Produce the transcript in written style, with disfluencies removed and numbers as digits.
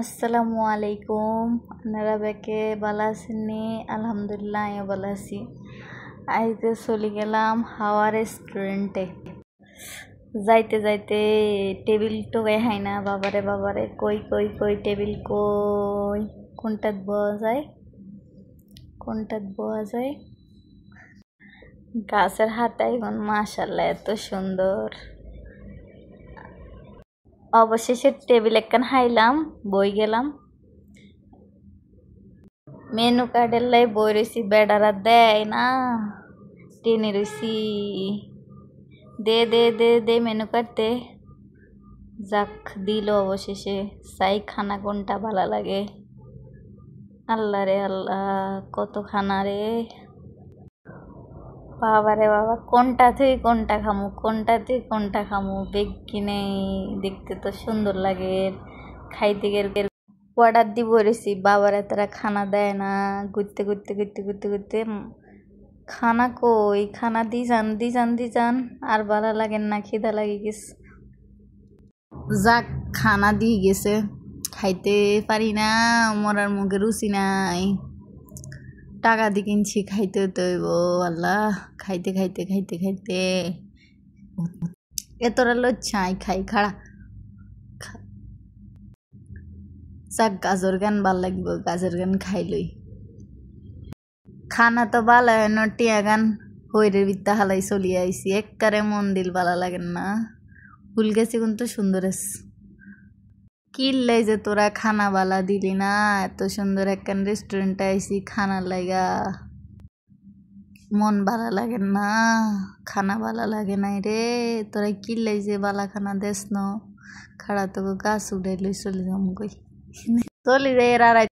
আসসালামু আলাইকুম। আপনারা বেকে ভালো আছেননি? আলহামদুলিল্লাহ আমিও ভালো আছি। আইতে চলে গেলাম হাওয়া রেস্টুরেন্টে। যাইতে যাইতে টেবিল টোকাই হাই না, বাবারে বাবারে, কই কই কই টেবিল কই, কোনটাত বয়া যায়, কোনটাত বয়া যায়। গাছের হাতাই মাশাআল্লাহ এত সুন্দর। অবশেষে টেবিল একখান হাইলাম, বই গেলাম। মেনু কার্ডের লাই বই রয়েছি, বেড়ারা দেয় না, টেনে রয়েছি। দে দে দে দে মেনু কার্ড দে। যাক দিল অবশেষে। চাই খানা কোনটা ভালো লাগে। আল্লাহ রে আল্লাহ, কত খানা রে বাবা রে বাবা, কোনটা তুই কোনটা খামু, কোনটা তুই কোনটা খামু, বেগ কিনে দেখতে তো সুন্দর লাগে, খাইতে গেলে অর্ডার দিব রেছি। বাবারা তারা খানা দেয় না, ঘুরতে ঘুরতে ঘুরতে ঘুরতে ঘুরতে খানা কই, খানা দি যান দি যান দি যান, আর ভালো লাগেন না, খিদা লাগে গেছে। যাক খানা দিয়ে গেছে, খাইতে পারি না, মরার মুখে রুচি নাই, টাকা দিয়ে কিনছি, খাইতে তৈব। আল্লাহ, খাইতে খাইতে খাইতে খাইতে এতটা লজ্জাই খাই খাড়া। যাক গাজর গান ভাল লাগিব, গাজর গান খাইলই। খানা তো ভালো হয় না, টিয়া গান হইরে বিত্তা হালাই চলি আইসি, একবারে মন দিল ভালো লাগেন না। ফুল গেছে কিন্তু সুন্দর আছে। কিনলাই যে তোরা খানা বালা দিলি না, এত সুন্দর একখান রেস্টুরেন্টে আইসি, খানা লাগা মন ভালো লাগে না, খানা ভালো লাগে নাই রে। তোরা কিনলাই যে বালা খানা দেস ন, খাড়া তো গাছ উড়ে লই চলে যাম কই, চলি রে।